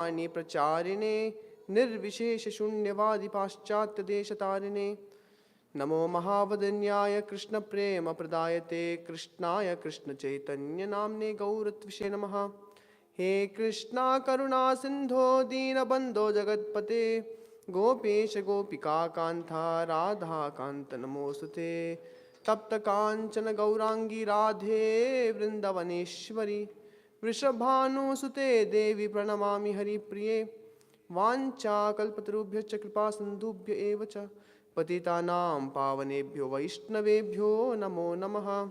Ani pracharine nirvishesha shunyavadi paschatya deshatarine Namo Mahavadanyaya Krishna Prema Pradayate Krishnaya Krishna Chaitanya Namne Gauratvishe Namaha He Krishna Karuna Sindho Dina Bandho Jagatpate Gopesha Gopika Kantha Radha Kanta Namosute Tapta Kanchana Gaurangi Radhe Vrindavaneshwari Vrishabhanu Sute Devi Pranamami Hari Priye Vancha Kalpatarubhya Kripa Sindhubhya Evacha Patitanam Pavanebhyo Vaishnavebhyo Namo Namaha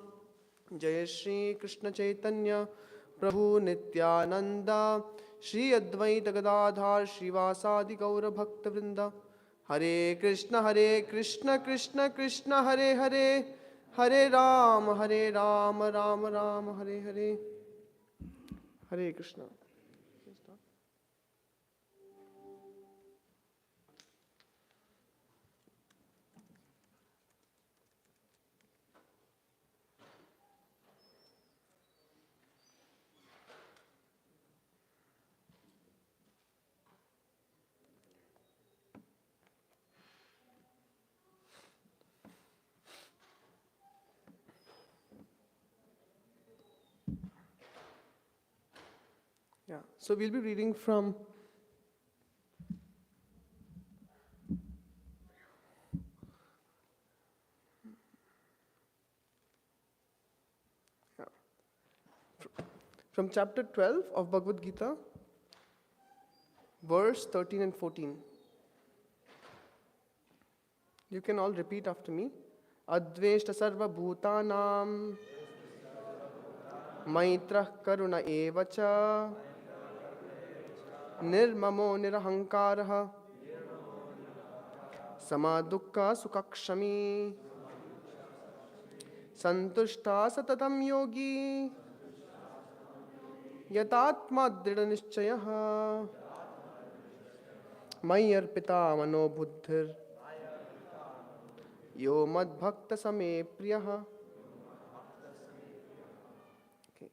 Jai Shri Krishna Chaitanya Prabhu Nityananda Shri Advaita Gadadhar Srivasadi Gaura Bhakta Vrinda Hare Krishna Krishna Krishna Hare Hare Hare Rama Rama Rama Hare Hare Hare Krishna. Yeah, so we'll be reading from chapter 12 of Bhagavad Gita, verse 13 and 14. You can all repeat after me. Adveshta sarva bhutanam maitrah karuna evacha nirmamo nirahankaraha samadukka sukakshami santushta satatam yogi yatatma dhrida nischayah mayarpita mano buddhir yo mad bhakta same priyaha. Okay.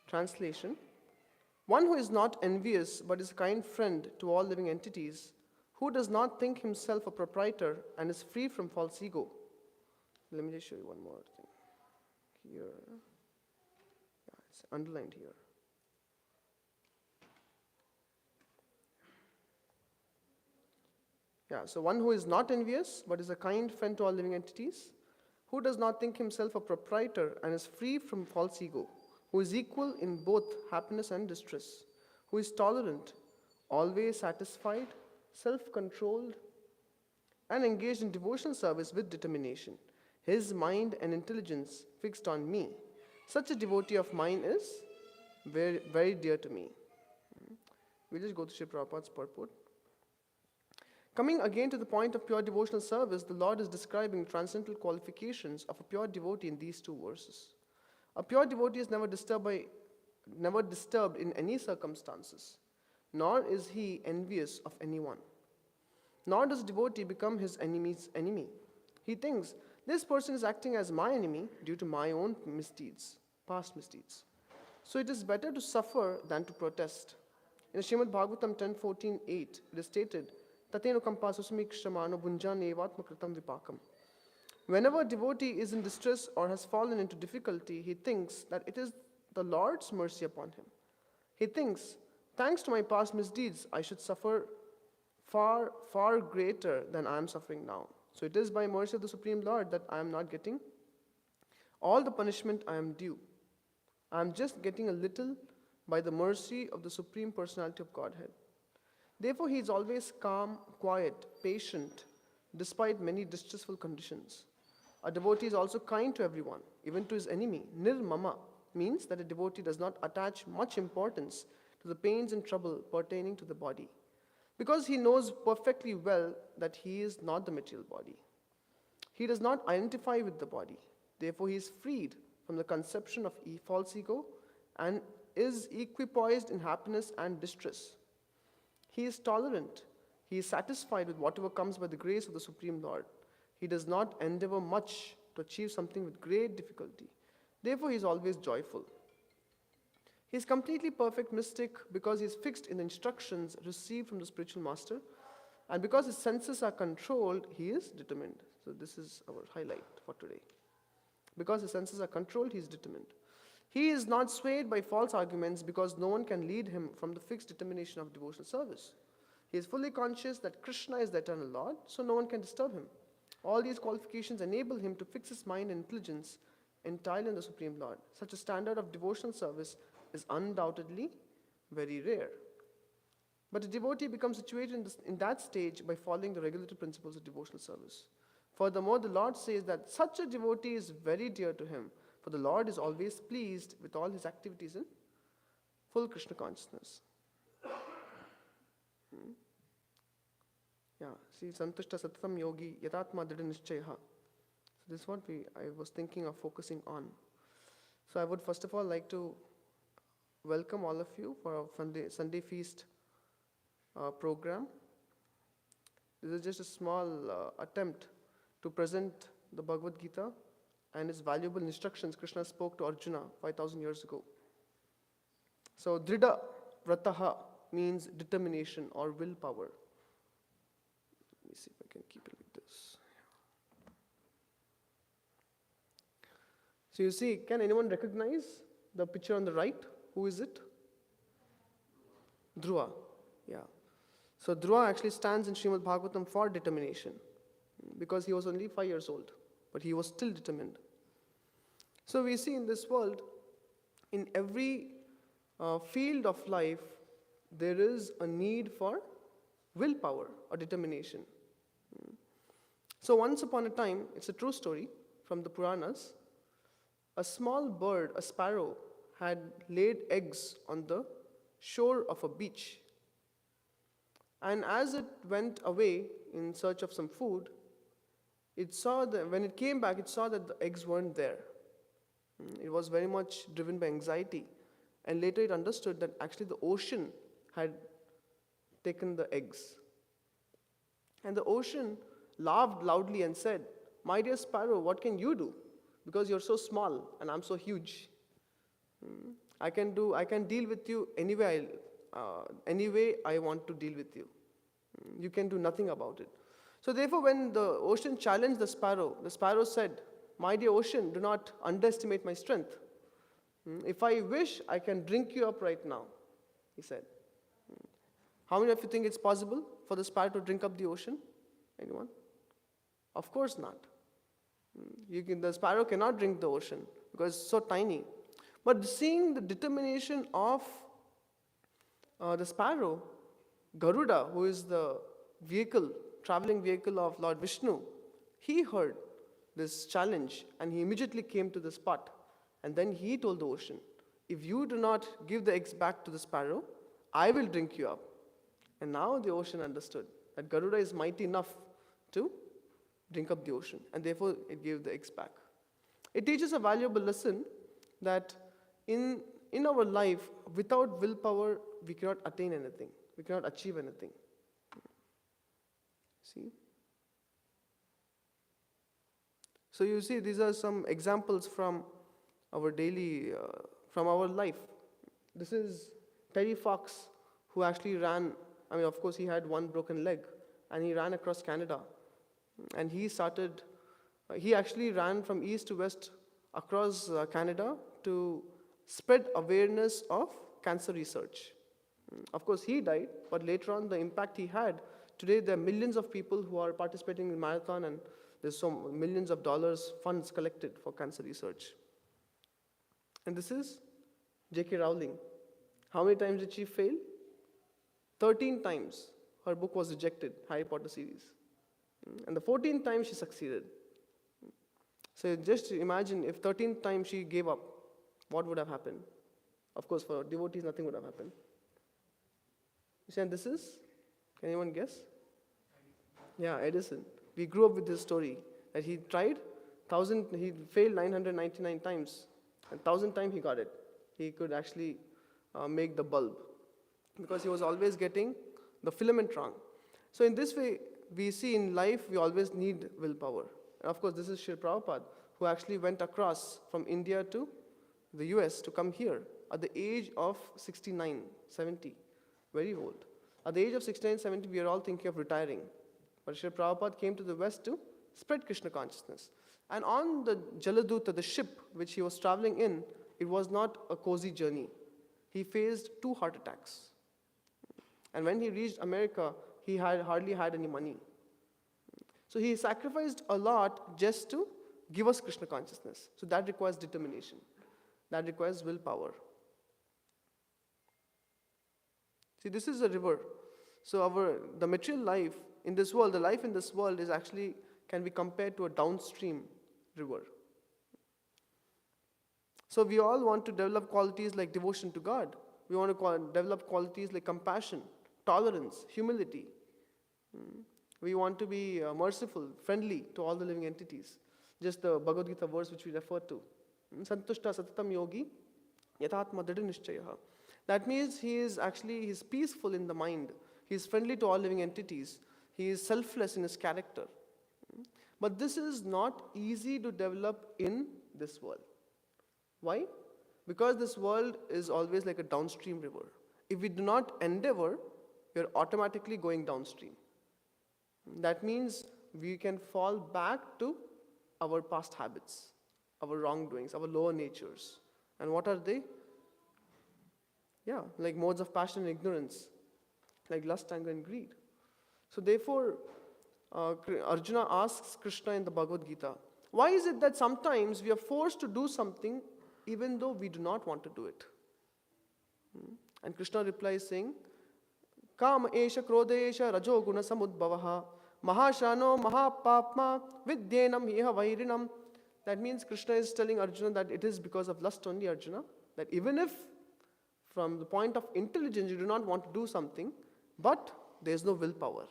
Translation. One who is not envious but is a kind friend to all living entities, who does not think himself a proprietor and is free from false ego. Let me just show you one more thing. Here. Yeah, it's underlined here. Yeah, so one who is not envious but is a kind friend to all living entities, who does not think himself a proprietor and is free from false ego, who is equal in both happiness and distress, who is tolerant, always satisfied, self-controlled, and engaged in devotional service with determination, his mind and intelligence fixed on me. Such a devotee of mine is very, very dear to me. We'll just go to Sri Prabhupada's purport. Coming again to the point of pure devotional service, the Lord is describing transcendental qualifications of a pure devotee in these two verses. A pure devotee is never disturbed in any circumstances, nor is he envious of anyone. Nor does devotee become his enemy's enemy. He thinks, this person is acting as my enemy due to my own misdeeds, past misdeeds. So it is better to suffer than to protest. In Srimad Bhagavatam 10.14.8, it is stated, Tateno kampa susmikshramano bunjane evatmakritam vipakam. Whenever a devotee is in distress or has fallen into difficulty, he thinks that it is the Lord's mercy upon him. He thinks, thanks to my past misdeeds, I should suffer far, far greater than I am suffering now. So it is by mercy of the Supreme Lord that I am not getting all the punishment I am due. I am just getting a little by the mercy of the Supreme Personality of Godhead. Therefore, he is always calm, quiet, patient, despite many distressful conditions. A devotee is also kind to everyone, even to his enemy. Nirmama means that a devotee does not attach much importance to the pains and trouble pertaining to the body, because he knows perfectly well that he is not the material body. He does not identify with the body. Therefore, he is freed from the conception of false ego and is equipoised in happiness and distress. He is tolerant. He is satisfied with whatever comes by the grace of the Supreme Lord. He does not endeavor much to achieve something with great difficulty. Therefore, he is always joyful. He is completely perfect mystic because he is fixed in the instructions received from the spiritual master. And because his senses are controlled, he is determined. So this is our highlight for today. Because his senses are controlled, he is determined. He is not swayed by false arguments because no one can lead him from the fixed determination of devotional service. He is fully conscious that Krishna is the eternal Lord, so no one can disturb him. All these qualifications enable him to fix his mind and intelligence entirely on the Supreme Lord. Such a standard of devotional service is undoubtedly very rare. But a devotee becomes situated in that stage by following the regulatory principles of devotional service. Furthermore, the Lord says that such a devotee is very dear to him, for the Lord is always pleased with all his activities in full Krishna consciousness. Yeah, see, Santushta Satatam Yogi Yatatma Dridha Nishchayaha. So this is what I was thinking of focusing on. So I would first of all like to welcome all of you for our Sunday Feast program. This is just a small attempt to present the Bhagavad Gita and its valuable instructions Krishna spoke to Arjuna 5,000 years ago. So Dridha Vrataha means determination or willpower. Let me see if I can keep it like this. So you see, can anyone recognize the picture on the right? Who is it? Dhruva. Yeah. So Dhruva actually stands in Srimad Bhagavatam for determination because he was only 5 years old, but he was still determined. So we see in this world, in every field of life, there is a need for willpower or determination. So once upon a time, it's a true story from the Puranas, a small bird, a sparrow, had laid eggs on the shore of a beach. And as it went away in search of some food, it saw that when it came back, it saw that the eggs weren't there. It was very much driven by anxiety. And later it understood that actually the ocean had taken the eggs. And the ocean laughed loudly and said, "My dear sparrow, what can you do? Because you're so small and I'm so huge. I can deal with you any way I want to deal with you. You can do nothing about it." So therefore, when the ocean challenged the sparrow said, "My dear ocean, do not underestimate my strength. If I wish, I can drink you up right now," he said. How many of you think it's possible for the sparrow to drink up the ocean? Anyone? Of course not. The sparrow cannot drink the ocean because it's so tiny. But seeing the determination of the sparrow, Garuda, who is the traveling vehicle of Lord Vishnu, he heard this challenge and he immediately came to the spot. And then he told the ocean, "If you do not give the eggs back to the sparrow, I will drink you up." And now the ocean understood that Garuda is mighty enough to drink up the ocean, and therefore it gave the eggs back. It teaches a valuable lesson that in our life, without willpower, we cannot attain anything. We cannot achieve anything. See? So you see, these are some examples from our daily, from our life. This is Terry Fox, who actually ran, of course he had one broken leg, and he ran across Canada. And he actually ran from east to west across Canada to spread awareness of cancer research. Of course, he died, but later on, the impact he had, today there are millions of people who are participating in marathon, and there's so millions of dollars funds collected for cancer research. And this is J.K. Rowling. How many times did she fail? 13 times. Her book was rejected, Harry Potter series. And the 14th time she succeeded. So just imagine if 13th time she gave up, what would have happened? Of course, for devotees, nothing would have happened. You see, and this is, can anyone guess? Yeah, Edison. We grew up with this story that he tried, he failed 999 times, and 1,000 times he got it. He could actually make the bulb because he was always getting the filament wrong. So in this way, we see in life we always need willpower. And of course, this is Srila Prabhupada, who actually went across from India to the US to come here at the age of 69, 70, very old. At the age of 69, 70, we are all thinking of retiring. But Srila Prabhupada came to the West to spread Krishna consciousness. And on the Jaladuta, the ship which he was traveling in, it was not a cozy journey. He faced 2 heart attacks. And when he reached America, he hardly had any money. So he sacrificed a lot just to give us Krishna consciousness. So that requires determination. That requires willpower. See, this is a river. So the material life in this world, the life in this world is actually can be compared to a downstream river. So we all want to develop qualities like devotion to God. We want to develop qualities like compassion, tolerance, humility. We want to be merciful, friendly to all the living entities. Just the Bhagavad Gita verse which we refer to. Santushta satatam yogi yatatma dridha nishchayaha. That means he's peaceful in the mind. He is friendly to all living entities. He is selfless in his character. But this is not easy to develop in this world. Why? Because this world is always like a downstream river. If we do not endeavor, we are automatically going downstream. That means we can fall back to our past habits, our wrongdoings, our lower natures. And what are they? Yeah, like modes of passion and ignorance, like lust, anger, and greed. So therefore, Arjuna asks Krishna in the Bhagavad Gita, why is it that sometimes we are forced to do something even though we do not want to do it? And Krishna replies saying, Kama esha krodesha rajo guna samudbhavaha mahashano mahapapma vidyenam iha vairinam. That means Krishna is telling Arjuna that it is because of lust only, Arjuna, that even if from the point of intelligence you do not want to do something, but there is no willpower.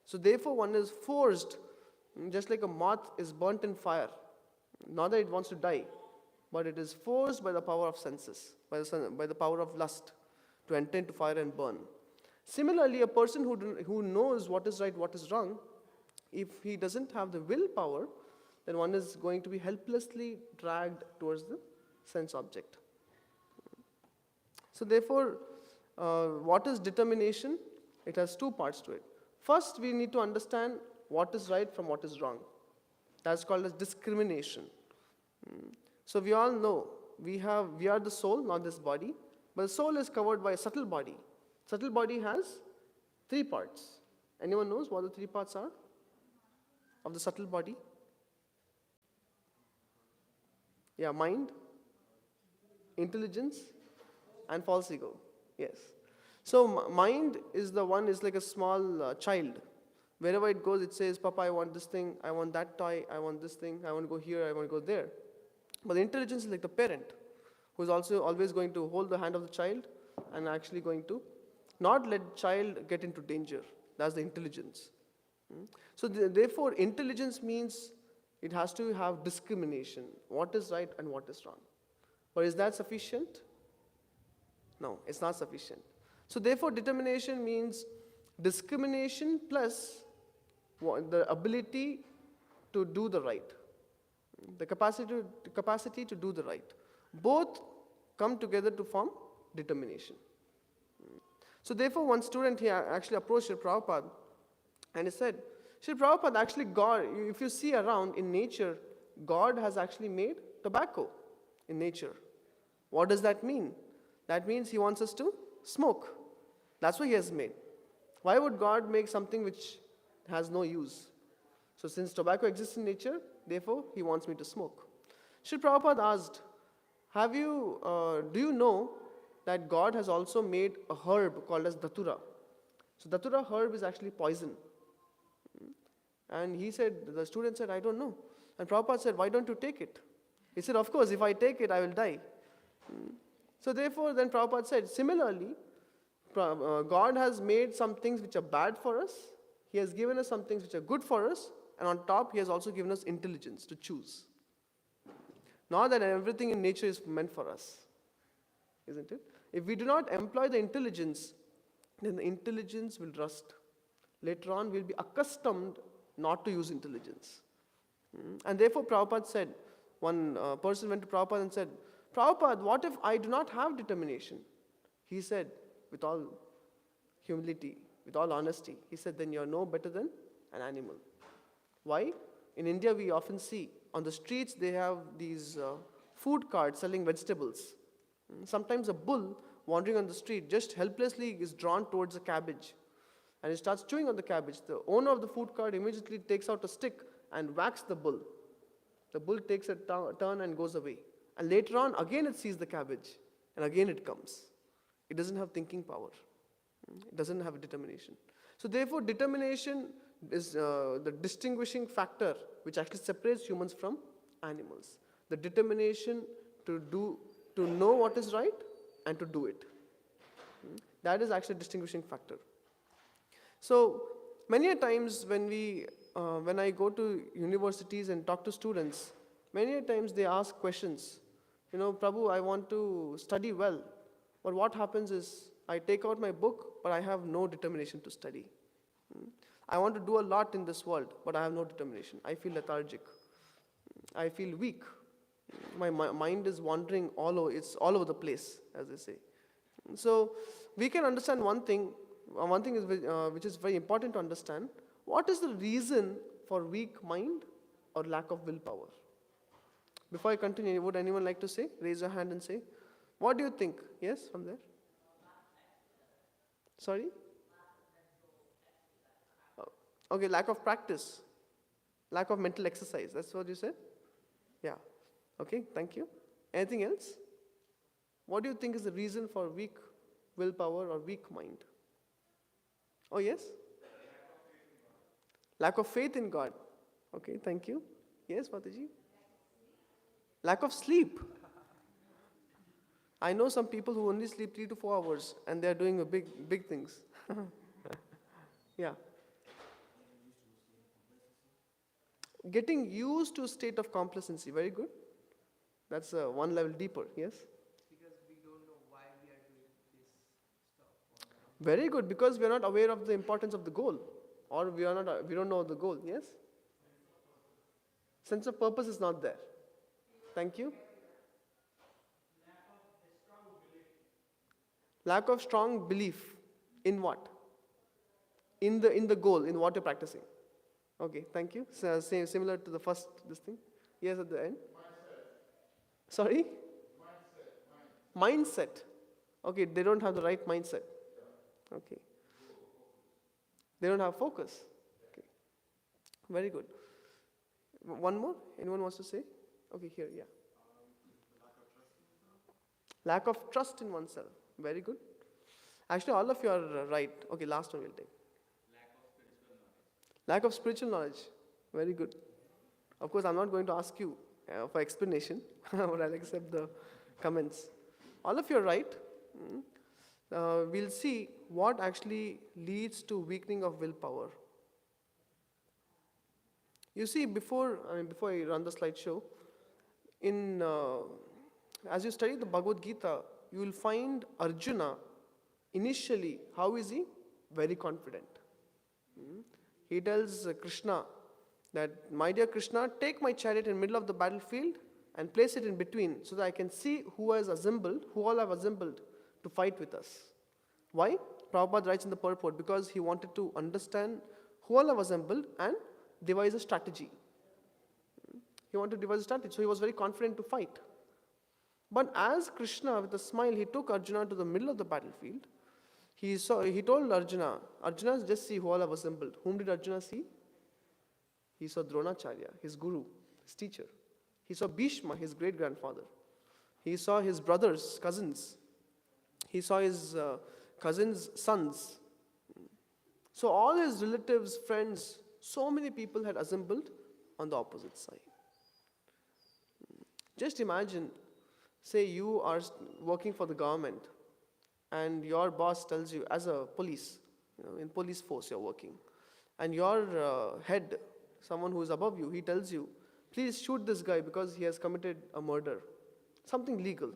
So therefore one is forced, just like a moth is burnt in fire. Not that it wants to die, but it is forced by the power of senses, by the power of lust, to enter into fire and burn. Similarly, a person who knows what is right, what is wrong, if he doesn't have the willpower, then one is going to be helplessly dragged towards the sense object. So therefore, what is determination? It has 2 parts to it. First, we need to understand what is right from what is wrong. That's called as discrimination. So we all know we are the soul, not this body, but the soul is covered by a subtle body. Subtle body has 3 parts. Anyone knows what the 3 parts are of the subtle body? Yeah, mind, intelligence, and false ego. Yes. So mind is the one, is like a small child. Wherever it goes, it says, Papa, I want this thing, I want that toy, I want this thing, I want to go here, I want to go there. But the intelligence is like the parent, who is also always going to hold the hand of the child and actually going to not let the child get into danger. That's the intelligence. So therefore, intelligence means it has to have discrimination. What is right and what is wrong. But is that sufficient? No, it's not sufficient. So therefore, determination means discrimination plus the ability to do the right. The capacity to do the right. Both come together to form determination. So therefore, one student here actually approached Srila Prabhupada and he said, Srila Prabhupada, actually God, if you see around in nature, God has actually made tobacco in nature. What does that mean? That means he wants us to smoke. That's what he has made. Why would God make something which has no use? So since tobacco exists in nature, therefore he wants me to smoke. Srila Prabhupada asked, do you know that God has also made a herb called as Datura? So Datura herb is actually poison. And the student said, I don't know. And Prabhupada said, why don't you take it? He said, of course, if I take it, I will die. So therefore, then Prabhupada said, similarly, God has made some things which are bad for us. He has given us some things which are good for us. And on top, he has also given us intelligence to choose. Not that everything in nature is meant for us. Isn't it? If we do not employ the intelligence, then the intelligence will rust. Later on, we'll be accustomed not to use intelligence. And therefore, Prabhupada said, one person went to Prabhupada and said, Prabhupada, what if I do not have determination? He said, with all humility, with all honesty, he said, then you're no better than an animal. Why? In India, we often see on the streets they have these food carts selling vegetables. Sometimes a bull wandering on the street just helplessly is drawn towards a cabbage and he starts chewing on the cabbage. The owner of the food cart immediately takes out a stick and whacks the bull. The bull takes a turn and goes away. And later on, again it sees the cabbage and again it comes. It doesn't have thinking power. It doesn't have determination. So therefore, determination is the distinguishing factor which actually separates humans from animals. The determination to know what is right and to do it. That is actually a distinguishing factor. So many a times when I go to universities and talk to students, many a times they ask questions. Prabhu, I want to study well, but what happens is I take out my book, but I have no determination to study. I want to do a lot in this world, but I have no determination. I feel lethargic. I feel weak. My mind is wandering all over. It's all over the place, as they say. So we can understand one thing. One thing is which is very important to understand. What is the reason for weak mind or lack of willpower? Before I continue, would anyone like to say? Raise your hand and say. What do you think? Yes, from there. Sorry? Okay, lack of practice. Lack of mental exercise. That's what you said? Yeah. Okay, thank you. Anything else? What do you think is the reason for weak willpower or weak mind? Oh, yes? Lack of faith in God. Okay, thank you. Yes, Mataji? Lack of sleep. I know some people who only sleep 3 to 4 hours and they're doing big things. Yeah. Getting used to a state of complacency. Very good. That's one level deeper. Yes? Because we don't know why we are doing this stuff. Very good. Because we are not aware of the importance of the goal. Or we don't know the goal. Yes? Sense of purpose is not there. Thank you. Lack of strong belief. In what? In the goal, in what you're practicing. Okay, thank you. So, similar to the first, this thing. Yes, at the end. Mindset. Sorry? Mindset. Okay, they don't have the right mindset. Okay. They don't have focus. Okay. Very good. One more? Anyone wants to say? Okay, here, yeah. Lack of trust in oneself. Very good. Actually, all of you are right. Okay, last one we'll take. Lack of spiritual knowledge. Very good. Of course, I'm not going to ask you for explanation, but I'll accept the comments. All of you are right. We'll see what actually leads to weakening of willpower. You see, before I run the slideshow, as you study the Bhagavad Gita, you will find Arjuna, initially, how is he? Very confident. He tells Krishna that, my dear Krishna, take my chariot in the middle of the battlefield and place it in between so that I can see who all have assembled to fight with us. Why? Prabhupada writes in the purport, because he wanted to understand who all have assembled and devise a strategy. He wanted to devise a strategy, so he was very confident to fight. But as Krishna, with a smile, he took Arjuna to the middle of the battlefield. He told Arjuna, just see who all have assembled. Whom did Arjuna see? He saw Dronacharya, his guru, his teacher. He saw Bhishma, his great-grandfather. He saw his brothers, cousins. He saw his cousins' sons. So all his relatives, friends, so many people had assembled on the opposite side. Just imagine, say you are working for the government and your boss tells you, as a police, in police force you're working, and your head, someone who is above you, he tells you, please shoot this guy because he has committed a murder, something legal.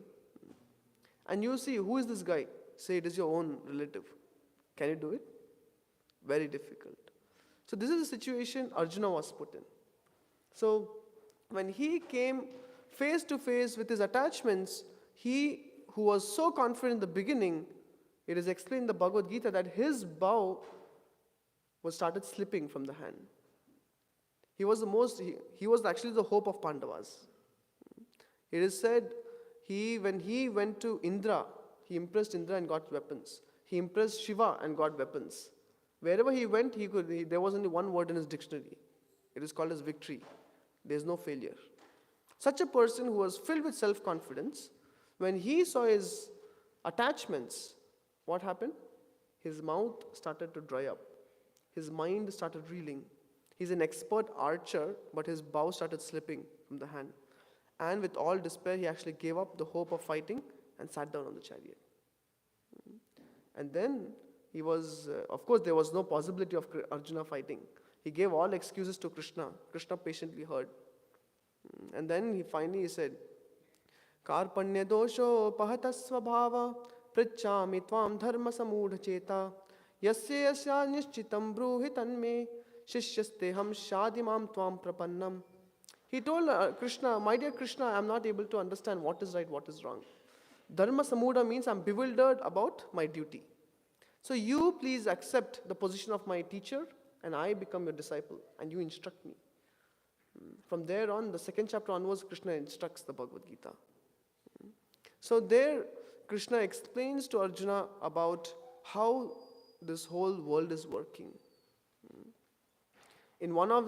And you see, who is this guy? Say it is your own relative. Can you do it? Very difficult. So this is the situation Arjuna was put in. So when he came face to face with his attachments, he who was so confident in the beginning, it is explained in the Bhagavad Gita that his bow was started slipping from the hand. He was he was actually the hope of Pandavas. It is said when he went to Indra, he impressed Indra and got weapons. He impressed Shiva and got weapons. Wherever he went, there was only one word in his dictionary. It is called as victory. There is no failure. Such a person who was filled with self-confidence, when he saw his attachments, what happened? His mouth started to dry up. His mind started reeling. He's an expert archer, but his bow started slipping from the hand. And with all despair, he actually gave up the hope of fighting and sat down on the chariot. And then he was, of course, there was no possibility of Arjuna fighting. He gave all excuses to Krishna. Krishna patiently heard. And then he finally said, Karpanya dosho pahata svabhava prichami tvam dharma samudha cheta yasya yasya nishchitam bruhi tanme shishyasteham shadimam tvam prapannam. He told Krishna, my dear Krishna, I am not able to understand what is right, what is wrong. Dharma samudha means I am bewildered about my duty. So you please accept the position of my teacher and I become your disciple and you instruct me. From there on, the second chapter onwards, Krishna instructs the Bhagavad Gita. So there, Krishna explains to Arjuna about how this whole world is working. In one of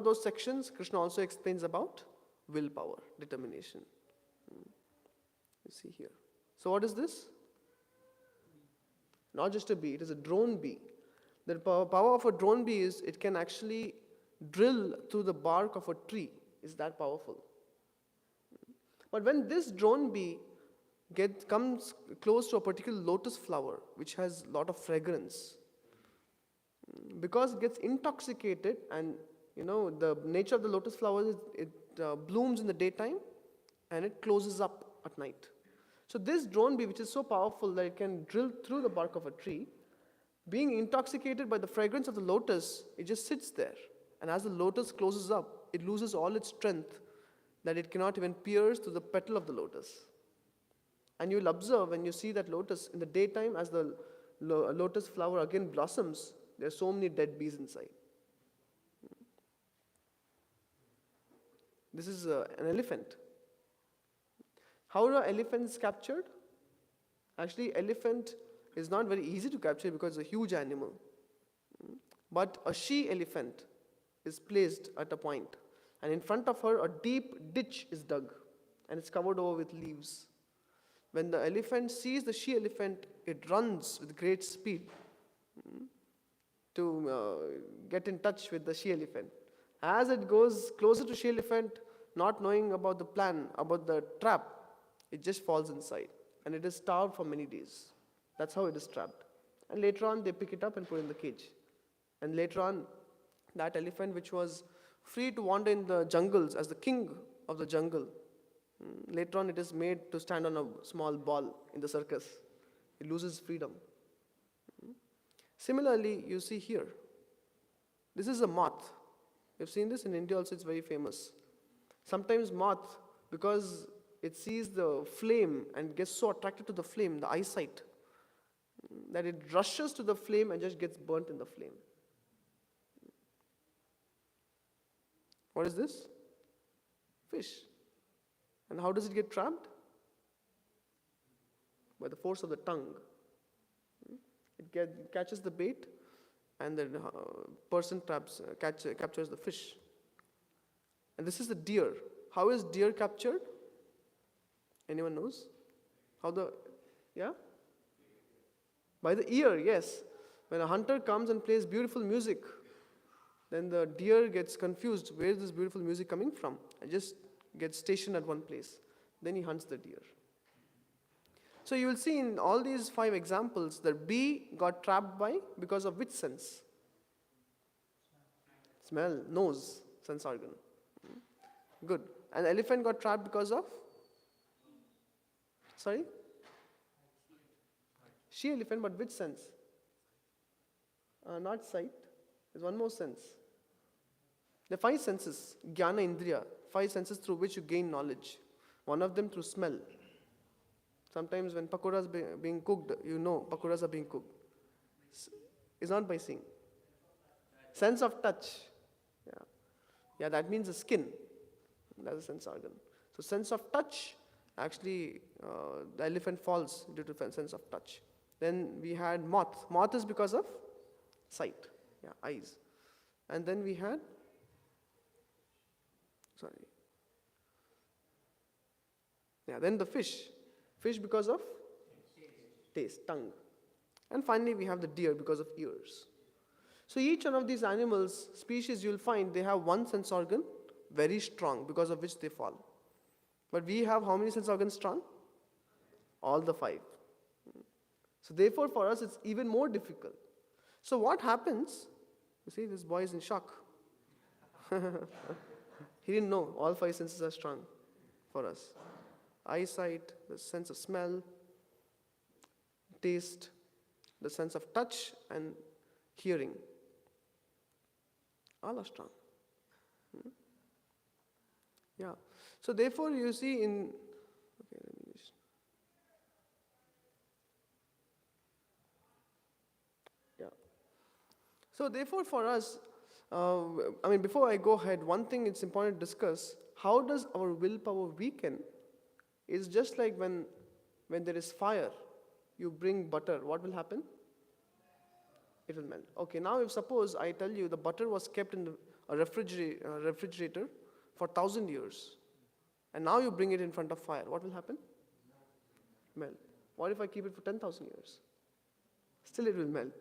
those sections, Krishna also explains about willpower, determination. You see here. So what is this? Not just a bee, it is a drone bee. The power of a drone bee is it can actually drill through the bark of a tree. It's that powerful. But when this drone bee comes close to a particular lotus flower, which has a lot of fragrance, because it gets intoxicated, and the nature of the lotus flower is it blooms in the daytime and it closes up at night. So this drone bee, which is so powerful that it can drill through the bark of a tree, being intoxicated by the fragrance of the lotus, it just sits there. And as the lotus closes up, it loses all its strength that it cannot even pierce through the petal of the lotus. And you'll observe when you see that lotus in the daytime, as the lotus flower again blossoms, there are so many dead bees inside. This is an elephant. How are elephants captured? Actually, elephant is not very easy to capture because it's a huge animal. But a she-elephant is placed at a point, and in front of her a deep ditch is dug and it's covered over with leaves. When the elephant sees the she-elephant, it runs with great speed to get in touch with the she-elephant. As it goes closer to she-elephant, not knowing about the plan, about the trap, it just falls inside and it is starved for many days. That's how it is trapped. And later on they pick it up and put it in the cage. And later on, that elephant, which was free to wander in the jungles as the king of the jungle, later on it is made to stand on a small ball in the circus. It loses freedom. Similarly, you see here, this is a moth. You've seen this in India also, it's very famous. Sometimes moth, because it sees the flame and gets so attracted to the flame, the eyesight, that it rushes to the flame and just gets burnt in the flame. What is this? Fish. And how does it get trapped? By the force of the tongue. It catches the bait and the person captures the fish. And this is the deer. How is deer captured? Anyone knows? Yeah? By the ear, yes. When a hunter comes and plays beautiful music, then the deer gets confused. Where is this beautiful music coming from? And just gets stationed at one place. Then he hunts the deer. So you will see in all these 5 examples, the bee got trapped because of which sense? Smell, nose, sense organ. Good. And elephant got trapped because of? Sorry? She-elephant, but which sense? Not sight. There's one more sense. The five senses, jnana indriya, five senses through which you gain knowledge. One of them through smell. Sometimes when pakoras being cooked, you know pakoras are being cooked. It's not by seeing. Sense of touch. Yeah, that means the skin. That's a sense organ. So sense of touch, actually the elephant falls due to sense of touch. Then we had moth. Moth is because of sight, eyes. And then we had, then the fish. Fish because of taste, tongue. And finally we have the deer because of ears. So each one of these animals, species, you'll find they have one sense organ very strong because of which they fall. But we have how many sense organs strong? All the five. So therefore for us it's even more difficult. So what happens? You see, this boy is in shock. He didn't know all five senses are strong for us. Eyesight, the sense of smell, taste, the sense of touch and hearing. All are strong. Yeah. So therefore you see in, So therefore for us, before I go ahead, one thing it's important to discuss, how does our willpower weaken? It's just like when there is fire, you bring butter, what will happen? It will melt. Okay, now if suppose I tell you the butter was kept in a refrigerator for 1,000 years, and now you bring it in front of fire, what will happen? Melt. What if I keep it for 10,000 years? Still it will melt,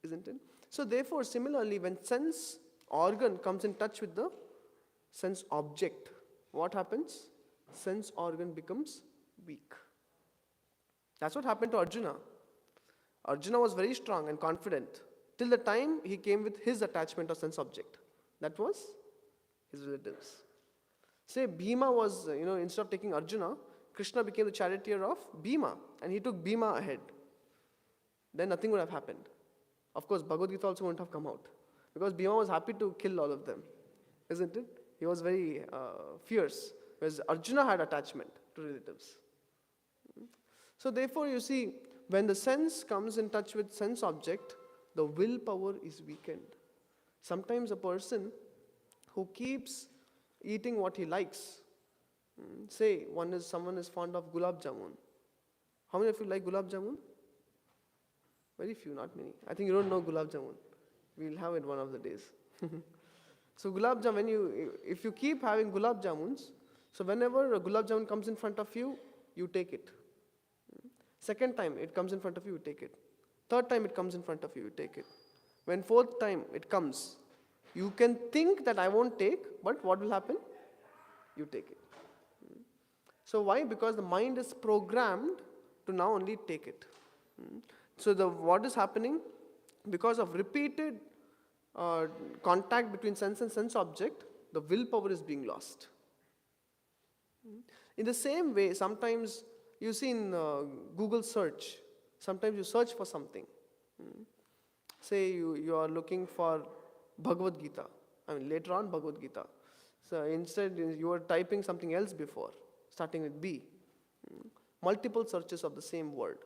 isn't it? So therefore, similarly, when sense organ comes in touch with the sense object, what happens? Sense organ becomes weak. That's what happened to Arjuna. Arjuna was very strong and confident till the time he came with his attachment of sense object. That was his relatives. Say Bhima was, instead of taking Arjuna, Krishna became the charioteer of Bhima and he took Bhima ahead. Then nothing would have happened. Of course, Bhagavad Gita also wouldn't have come out because Bhima was happy to kill all of them, isn't it? He was very fierce, whereas Arjuna had attachment to relatives. So therefore, you see, when the sense comes in touch with sense object, the willpower is weakened. Sometimes a person who keeps eating what he likes, say someone is fond of gulab jamun. How many of you like gulab jamun? Very few, not many. I think you don't know gulab jamun. We'll have it one of the days. So gulab jamun, if you keep having gulab jamuns, so whenever a gulab jamun comes in front of you, you take it. Second time it comes in front of you, you take it. Third time it comes in front of you, you take it. When fourth time it comes, you can think that I won't take, but what will happen? You take it. So why? Because the mind is programmed to now only take it. So what is happening? Because of repeated contact between sense and sense object, the willpower is being lost. In the same way, sometimes you see in Google search, sometimes you search for something. Say you are looking for Bhagavad Gita. Later on Bhagavad Gita. So instead you are typing something else before, starting with B. Multiple searches of the same word.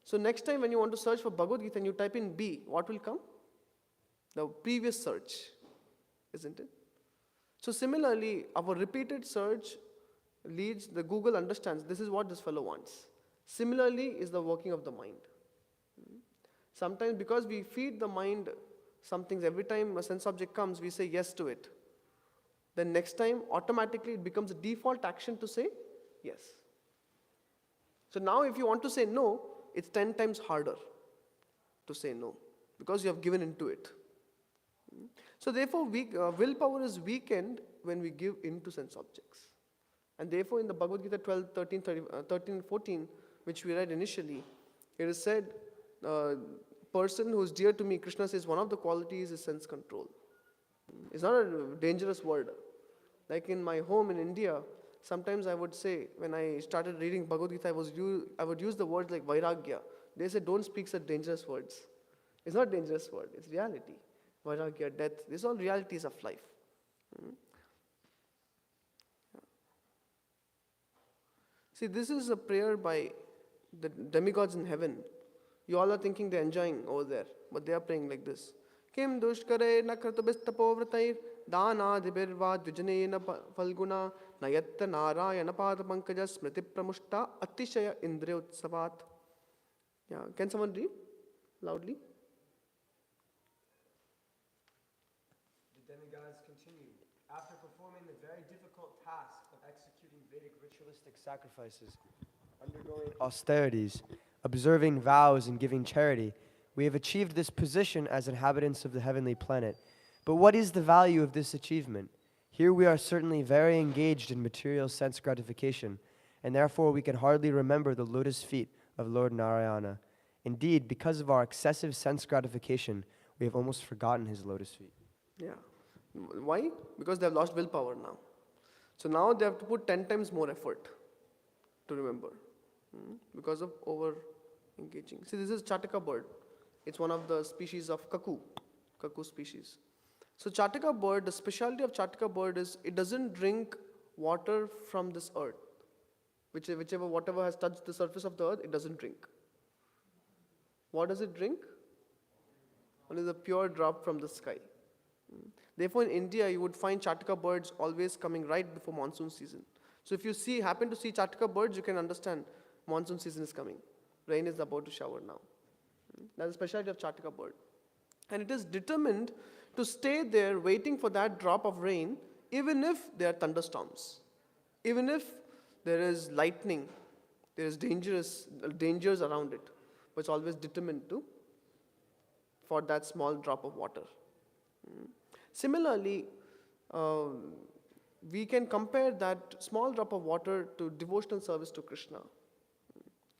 So next time when you want to search for Bhagavad Gita and you type in B, what will come? The previous search, isn't it? So similarly, our repeated search leads, the Google understands this is what this fellow wants. Similarly is the working of the mind. Sometimes because we feed the mind some things, every time a sense object comes, we say yes to it. Then next time, automatically it becomes a default action to say yes. So now if you want to say no, it's 10 times harder to say no because you have given into it. So therefore, willpower is weakened when we give into sense objects. And therefore, in the Bhagavad Gita 12, 13, 14, which we read initially, it is said, person who is dear to me, Krishna says, one of the qualities is sense control. It's not a dangerous word. Like in my home in India, sometimes I would say, when I started reading Bhagavad Gita, I would use the words like Vairagya. They say, don't speak such dangerous words. It's not a dangerous word, it's reality. Vairagya, death, these are all realities of life. See, this is a prayer by the demigods in heaven. You all are thinking they're enjoying over there, but they are praying like this. Kim dushkare nakratabistapovratai danadibirva dvijane falguna nayatta narayana pada pankaja smriti pramushta atishaya indriya utsavat. Yeah, can someone read loudly? The demigods continue. After performing the very difficult task of executing Vedic ritualistic sacrifices, undergoing austerities, observing vows, and giving charity, we have achieved this position as inhabitants of the heavenly planet. But what is the value of this achievement? Here we are certainly very engaged in material sense gratification, and therefore we can hardly remember the lotus feet of Lord Narayana. Indeed, because of our excessive sense gratification, we have almost forgotten his lotus feet. Yeah. Why? Because they have lost willpower now. So now they have to put 10 times more effort to remember because of over engaging. See, this is Chataka bird. It's one of the species of cuckoo species. So Chataka bird, the specialty of Chataka bird is it doesn't drink water from this earth. Whatever has touched the surface of the earth, it doesn't drink. What does it drink? Only the pure drop from the sky. Therefore, in India, you would find Chataka birds always coming right before monsoon season. So if you happen to see Chataka birds, you can understand monsoon season is coming. Rain is about to shower now. That's the specialty of Chataka bird. And it is determined to stay there waiting for that drop of rain, even if there are thunderstorms. Even if there is lightning, there is dangers around it. But it's always determined for that small drop of water. Similarly, we can compare that small drop of water to devotional service to Krishna.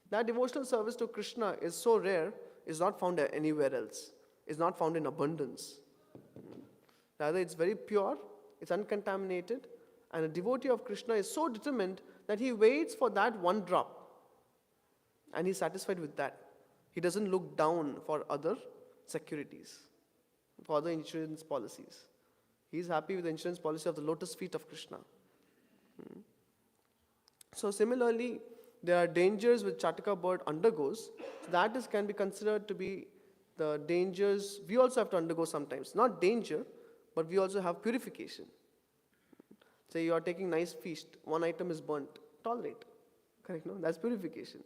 That devotional service to Krishna is so rare, is not found anywhere else. It's not found in abundance. Rather, it's very pure, it's uncontaminated, and a devotee of Krishna is so determined that he waits for that one drop, and he's satisfied with that. He doesn't look down for other securities, for other insurance policies. He's happy with the insurance policy of the lotus feet of Krishna. So similarly, there are dangers which Chataka bird undergoes. So that can be considered to be the dangers we also have to undergo sometimes. Not danger, but we also have purification. Say you are taking nice feast, one item is burnt, tolerate. Correct, no? That's purification.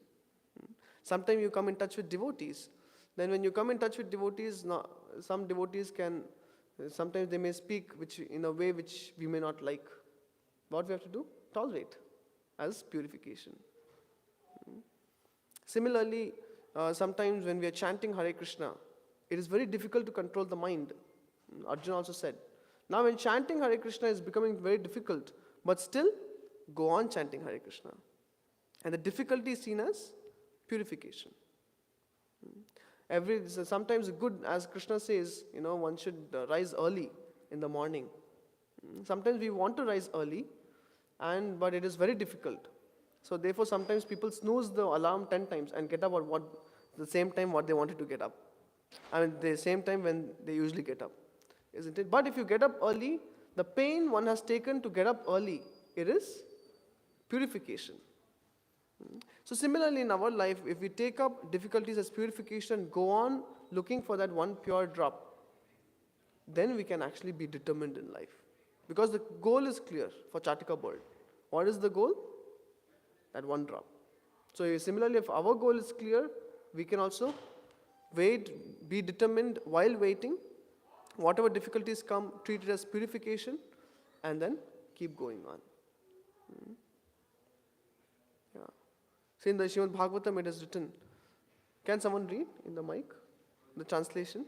Sometimes you come in touch with devotees. Then when you come in touch with devotees, some devotees sometimes they may speak in a way which we may not like. What we have to do? Tolerate as purification. Similarly, sometimes when we are chanting Hare Krishna, it is very difficult to control the mind. Arjuna also said. Now when chanting Hare Krishna is becoming very difficult, but still go on chanting Hare Krishna. And the difficulty is seen as purification. Sometimes good, as Krishna says, one should rise early in the morning. Sometimes we want to rise early, but it is very difficult. So therefore, sometimes people snooze the alarm 10 times and get up at the same time what they wanted to get up. The same time when they usually get up, isn't it? But if you get up early, the pain one has taken to get up early, it is purification. So similarly in our life, if we take up difficulties as purification, go on looking for that one pure drop, then we can actually be determined in life. Because the goal is clear for Chataka bird. What is the goal? That one drop. So similarly, if our goal is clear, we can also wait, be determined while waiting. Whatever difficulties come, treat it as purification, and then keep going on. See, in the Srimad Bhagavatam it is written. Can someone read in the mic the translation?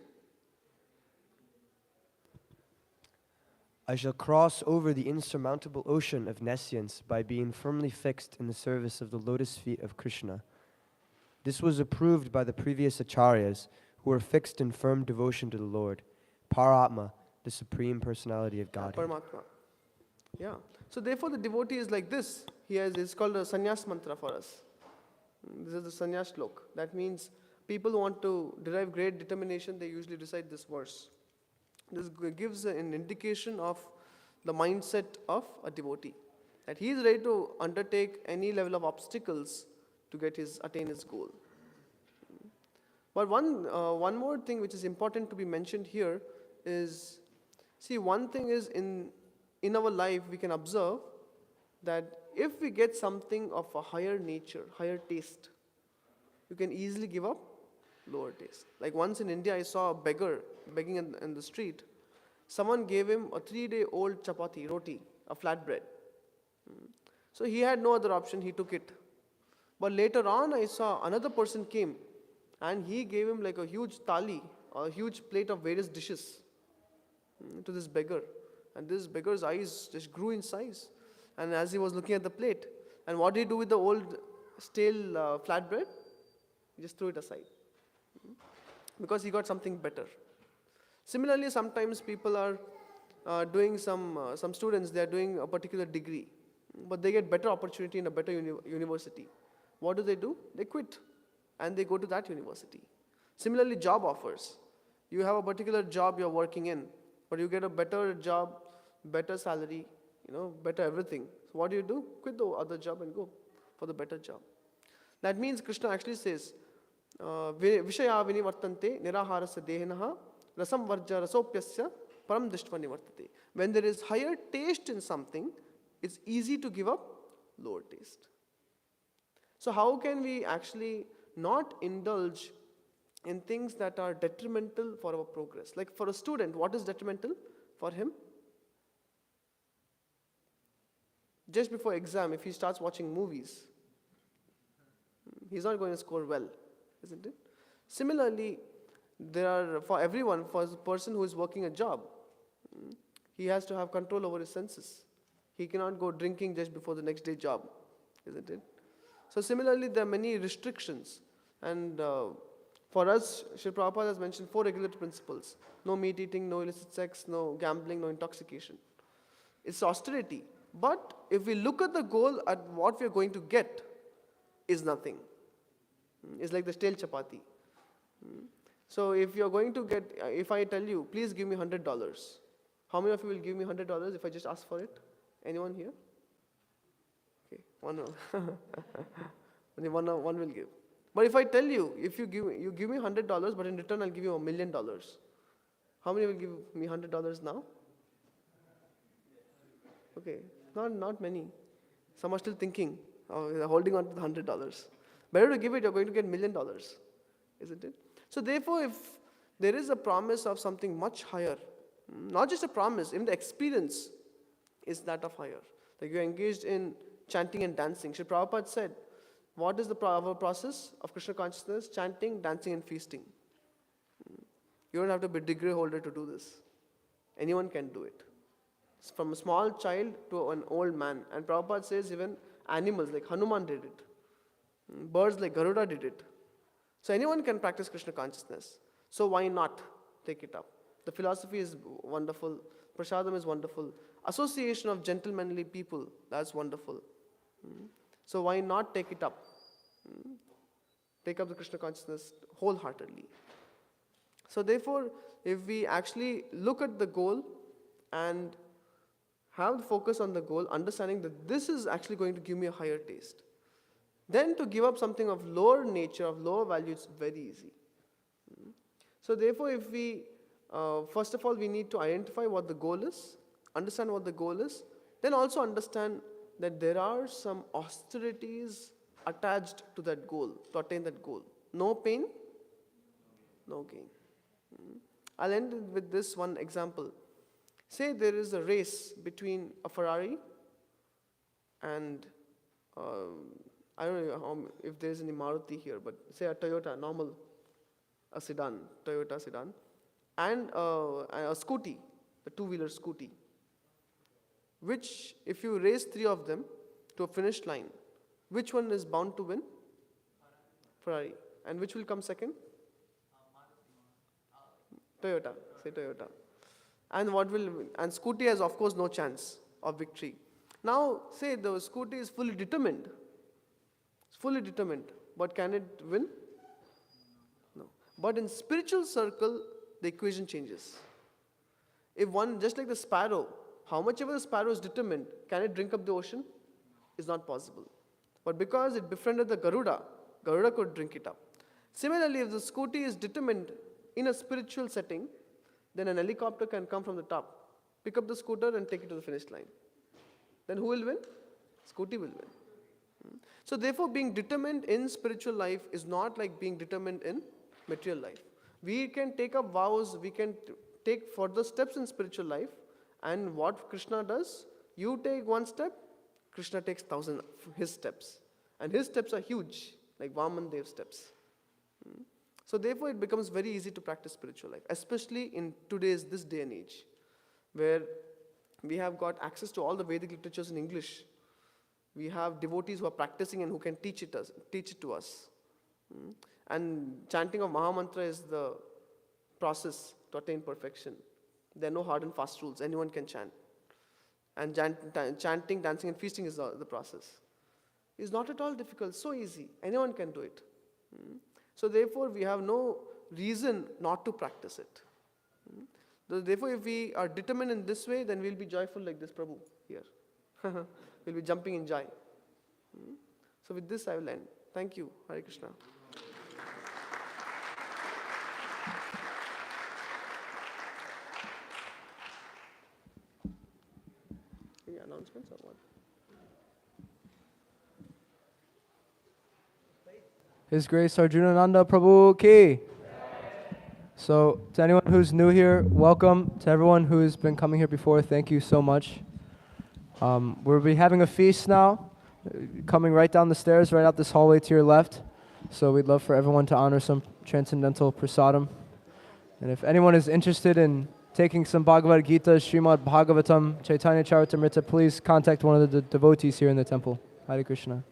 I shall cross over the insurmountable ocean of nescience by being firmly fixed in the service of the lotus feet of Krishna. This was approved by the previous acharyas who were fixed in firm devotion to the Lord, Paratma, the Supreme Personality of Godhead. Paramatma. Yeah. So therefore the devotee is like this. It's called a Sannya Mantra for us. This is the Sannya Shlok. That means people who want to derive great determination, they usually recite this verse. This gives an indication of the mindset of a devotee. That he is ready to undertake any level of obstacles to attain his goal. But one more thing which is important to be mentioned here is, see, one thing is in our life we can observe that if we get something of a higher nature, higher taste, you can easily give up lower taste. Like once in India, I saw a beggar begging in the street. Someone gave him a 3-day-old chapati, roti, a flatbread. So he had no other option, he took it. But later on, I saw another person came and he gave him like a huge thali, a huge plate of various dishes to this beggar. And this beggar's eyes just grew in size. And as he was looking at the plate, and what did he do with the old stale flatbread? He just threw it aside. Because he got something better. Similarly, sometimes people are doing some students, they are doing a particular degree, but they get better opportunity in a better university. What do? They quit and they go to that university. Similarly, job offers. You have a particular job you're working in, but you get a better job, better salary, better everything. So what do? Quit the other job and go for the better job. That means Krishna actually says, Vishaya vinivartante niraharasya dehinaha rasam varja rasopyasya param dishtva nivartate. When there is higher taste in something, it's easy to give up lower taste. So how can we actually not indulge in things that are detrimental for our progress? Like for a student, what is detrimental for him? Just before exam, if he starts watching movies, he's not going to score well, isn't it? Similarly, for everyone, for the person who is working a job, he has to have control over his senses. He cannot go drinking just before the next day job, isn't it? So similarly, there are many restrictions. And for us, Srila Prabhupada has mentioned 4 regulatory principles. No meat eating, no illicit sex, no gambling, no intoxication. It's austerity. But if we look at the goal, at what we are going to get is nothing. It's like the stale chapati. So if you're going to get, if I tell you, please give me $100, how many of you will give me $100 if I just ask for it? Anyone here? Okay, one will. Only one will give. But if I tell you, if you give me $100, but in return I'll give you $1 million, how many will give me $100 now? Okay, not many. Some are still thinking, they're holding on to the $100. Better to give it, you're going to get $1 million, isn't it? So therefore, if there is a promise of something much higher, not just a promise, even the experience is that of higher. Like you're engaged in chanting and dancing. Srila Prabhupada said, what is the process of Krishna consciousness? Chanting, dancing and feasting. You don't have to be a degree holder to do this. Anyone can do it. From a small child to an old man. And Prabhupada says even animals like Hanuman did it. Birds like Garuda did it. So anyone can practice Krishna consciousness. So why not take it up? The philosophy is wonderful. Prasadam is wonderful. Association of gentlemanly people, that's wonderful. So why not take it up? Take up the Krishna consciousness wholeheartedly. So therefore, if we actually look at the goal and have the focus on the goal, understanding that this is actually going to give me a higher taste, then to give up something of lower nature, of lower value, it's very easy. So therefore, if we, first of all, we need to identify what the goal is, understand what the goal is, then also understand that there are some austerities attached to that goal, to attain that goal. No pain, no gain. I'll end with this one example. Say there is a race between a Ferrari and, I don't know if there's any Maruti here, but say a Toyota, normal, a sedan, Toyota sedan, and a scooty, a two-wheeler scooty, which if you race 3 of them to a finish line, which one is bound to win? Ferrari. And which will come second? Toyota. Say Toyota. And what will win? And scooty has of course no chance of victory. Now say the scooty is fully determined. It's fully determined. But can it win? No. But in spiritual circle, the equation changes. If one, just like the sparrow, how much ever the sparrow is determined, can it drink up the ocean? It's not possible. But because it befriended the Garuda, Garuda could drink it up. Similarly, if the scooty is determined in a spiritual setting, then an helicopter can come from the top, pick up the scooter and take it to the finish line. Then who will win? Scooty will win. So therefore, being determined in spiritual life is not like being determined in material life. We can take up vows, we can take further steps in spiritual life, and what Krishna does, you take one step, Krishna takes 1,000 his steps. And his steps are huge, like Vaman Dev's steps. So therefore it becomes very easy to practice spiritual life, especially in this day and age, where we have got access to all the Vedic literatures in English. We have devotees who are practicing and who can teach it to us. And chanting of Maha Mantra is the process to attain perfection. There are no hard and fast rules. Anyone can chant. And chanting, dancing and feasting is the process. It's not at all difficult. So easy. Anyone can do it. So therefore, we have no reason not to practice it. Therefore, if we are determined in this way, then we'll be joyful like this Prabhu here. We'll be jumping in joy. So with this, I will end. Thank you. Hare Krishna. Any announcements or what? His Grace Arjunānanda Prabhu ki. So, to anyone who's new here, welcome. To everyone who's been coming here before, thank you so much. We'll be having a feast now, coming right down the stairs, right out this hallway to your left. So we'd love for everyone to honor some transcendental prasadam. And if anyone is interested in taking some Bhagavad Gita, Srimad Bhagavatam, Chaitanya Charitamrita, please contact one of the devotees here in the temple. Hare Krishna.